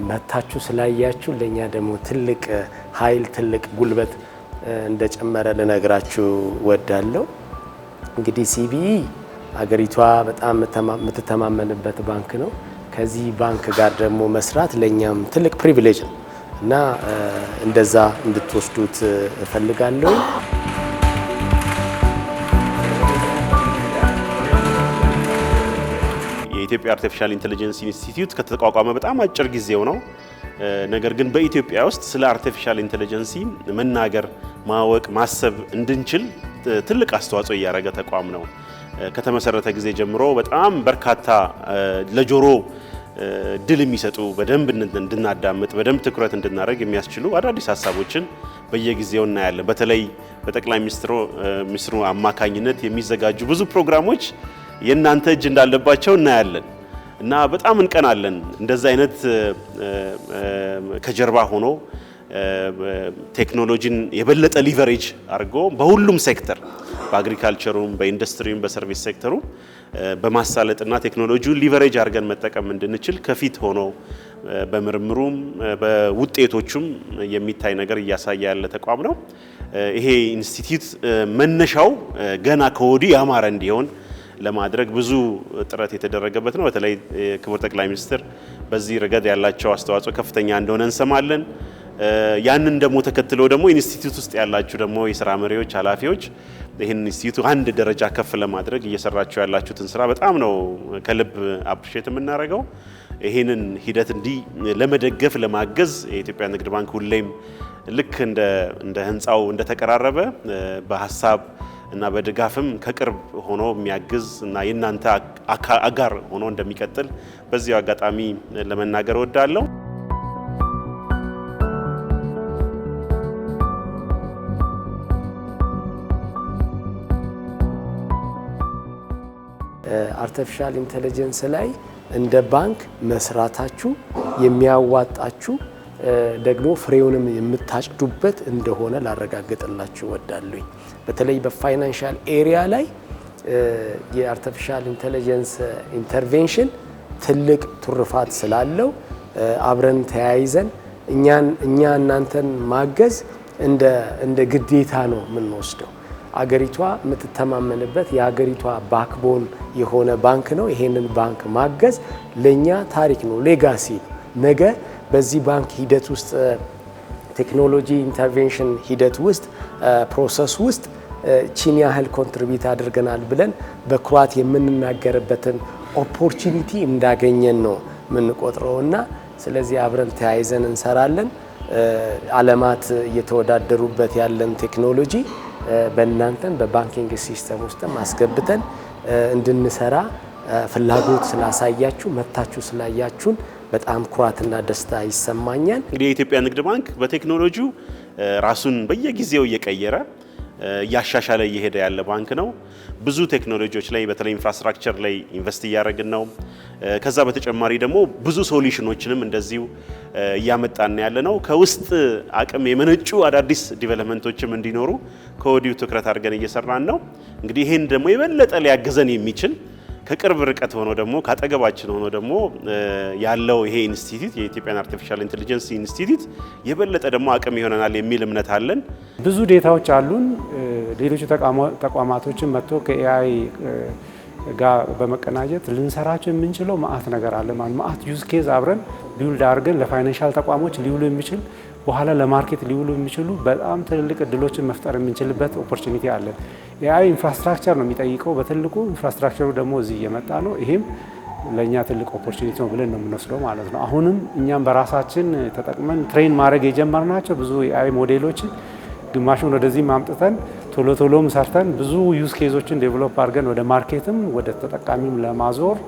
መታችሁ ስላያችሁ ለኛ ደግሞ ትልቅ ኃይል ትልቅ ጉልበት እንደጨመረ ልነግራችሁ ወዳለሁ። እንግዲህ ሲቢኢ አገሪቷ በጣም የምትተማመንበት ባንክ ነው። ከዚህ ባንክ ጋር ደግሞ መስራት ለኛም ትልቅ ፕሪቪሌጅ ነው እና እንደዛ እንድትወስዱት እፈልጋለሁ። የኢትዮጵያ አርቲፊሻል ኢንተለጀንስ ኢንስቲትዩት ከተቋቋመ በጣም አጭር ጊዜው ነው። ነገር ግን በኢትዮጵያ ውስጥ ስለ አርቲፊሻል ኢንተለጀንስ መናገር፣ ማወቅ፣ ማሰብ እንድንችል ትልቅ አስተዋጽኦ እያደረገ ተቋም ነው። ከተመሰረተ ጊዜ ጀምሮ በጣም በርካታ ለጆሮ ድል የሚሰጡ በደንብ እንድናዳምጥ በደንብ ትኩረት እንድናደርግ የሚያስችሉ አዳዲስ ሀሳቦችን በየጊዜው እናያለን። በተለይ በጠቅላይ ሚኒስትሩ አማካኝነት የሚዘጋጁ ብዙ ፕሮግራሞች የእናንተ እጅ እንዳለባቸው እናያለን እና በጣም እንቀናለን። እንደዛ አይነት ከጀርባ ሆኖ ቴክኖሎጂን የበለጠ ሊቨሬጅ አድርጎ በሁሉም ሴክተር በአግሪካልቸሩም በኢንዱስትሪውም በሰርቪስ ሴክተሩ በማሳለጥና ቴክኖሎጂውን ሊቨሬጅ አድርገን መጠቀም እንድንችል ከፊት ሆኖ በምርምሩም በውጤቶቹም የሚታይ ነገር እያሳየ ያለ ተቋም ነው። ይሄ ኢንስቲትዩት መነሻው ገና ከወዲህ ያማረ እንዲሆን ለማድረግ ብዙ ጥረት የተደረገበት ነው። በተለይ ክቡር ጠቅላይ ሚኒስትር በዚህ ረገድ ያላቸው አስተዋጽኦ ከፍተኛ እንደሆነ እንሰማለን። ያንን ደግሞ ተከትሎ ደግሞ ኢንስቲትዩት ውስጥ ያላችሁ ደግሞ የሥራ መሪዎች፣ ኃላፊዎች ይህን ኢንስቲትዩት አንድ ደረጃ ከፍ ለማድረግ እየሰራችሁ ያላችሁትን ስራ በጣም ነው ከልብ አፕሪሼት የምናደርገው። ይህንን ሂደት እንዲህ ለመደገፍ ለማገዝ የኢትዮጵያ ንግድ ባንክ ሁሌም ልክ እንደ ህንፃው እንደተቀራረበ በሀሳብ እና በድጋፍም ከቅርብ ሆኖ የሚያግዝ እና የእናንተ አጋር ሆኖ እንደሚቀጥል በዚሁ አጋጣሚ ለመናገር እወዳለሁ። አርቲፊሻል ኢንተለጀንስ ላይ እንደ ባንክ መስራታችሁ የሚያዋጣችሁ ደግሞ ፍሬውንም የምታጭዱበት እንደሆነ ላረጋግጥላችሁ እወዳለሁ። በተለይ በፋይናንሻል ኤሪያ ላይ የአርቲፊሻል ኢንተለጀንስ ኢንተርቬንሽን ትልቅ ትሩፋት ስላለው አብረን ተያይዘን እኛ እናንተን ማገዝ እንደ ግዴታ ነው የምንወስደው። አገሪቷ የምትተማመንበት የአገሪቷ ባክቦን የሆነ ባንክ ነው። ይሄንን ባንክ ማገዝ ለኛ ታሪክ ነው፣ ሌጋሲ ነው። ነገ በዚህ ባንክ ሂደት ውስጥ ቴክኖሎጂ ኢንተርቬንሽን ሂደት ውስጥ ፕሮሰስ ውስጥ ቺን ያህል ኮንትሪቢዩት አድርገናል ብለን በኩራት የምንናገርበትን ኦፖርቹኒቲ እንዳገኘን ነው የምንቆጥረውና ስለዚህ አብረን ተያይዘን እንሰራለን። ዓለማት እየተወዳደሩበት ያለን ቴክኖሎጂ በእናንተን በባንኪንግ ሲስተም ውስጥ ማስገብተን እንድንሰራ ፍላጎት ስላሳያችሁ መታችሁ ስላያችሁን በጣም ኩራትና ደስታ ይሰማኛል። እንግዲህ የኢትዮጵያ ንግድ ባንክ በቴክኖሎጂው ራሱን በየጊዜው እየቀየረ እያሻሻለ እየሄደ ያለ ባንክ ነው። ብዙ ቴክኖሎጂዎች ላይ በተለይ ኢንፍራስትራክቸር ላይ ኢንቨስት እያደረግን ነው። ከዛ በተጨማሪ ደግሞ ብዙ ሶሉሽኖችንም እንደዚሁ እያመጣን ያለ ነው። ከውስጥ አቅም የመነጩ አዳዲስ ዲቨሎፕመንቶችም እንዲኖሩ ከወዲሁ ትኩረት አድርገን እየሰራን ነው። እንግዲህ ይሄን ደግሞ የበለጠ ሊያግዘን የሚችል ከቅርብ ርቀት ሆኖ ደግሞ ካጠገባችን ሆኖ ደግሞ ያለው ይሄ ኢንስቲትዩት የኢትዮጵያን አርቲፊሻል ኢንተለጀንስ ኢንስቲትዩት የበለጠ ደግሞ አቅም ይሆነናል የሚል እምነት አለን። ብዙ ዴታዎች አሉን። ሌሎች ተቋማቶችን መጥቶ ከኤአይ ጋር በመቀናጀት ልንሰራቸው የምንችለው ማአት ነገር አለ ማለት ማአት ዩዝ ኬዝ አብረን ቢውልድ አድርገን ለፋይናንሻል ተቋሞች ሊውሉ የሚችል በኋላ ለማርኬት ሊውሉ የሚችሉ በጣም ትልልቅ እድሎችን መፍጠር የምንችልበት ኦፖርቹኒቲ አለን። ኤአይ ኢንፍራስትራክቸር ነው የሚጠይቀው በትልቁ ኢንፍራስትራክቸሩ ደግሞ እዚህ እየመጣ ነው። ይሄም ለኛ ትልቅ ኦፖርቹኒቲ ነው ብለን ነው የምንወስደው ማለት ነው። አሁንም እኛም በራሳችን ተጠቅመን ትሬን ማድረግ የጀመርናቸው ብዙ ኤአይ ሞዴሎችን ግማሹን ወደዚህ ማምጥተን ቶሎም ሰርተን ብዙ ዩዝ ኬዞችን ዴቨሎፕ አድርገን ወደ ማርኬትም ወደ ተጠቃሚም ለማዞር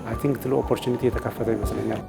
አይ ቲንክ ትልቅ ኦፖርቹኒቲ የተከፈተ ይመስለኛል።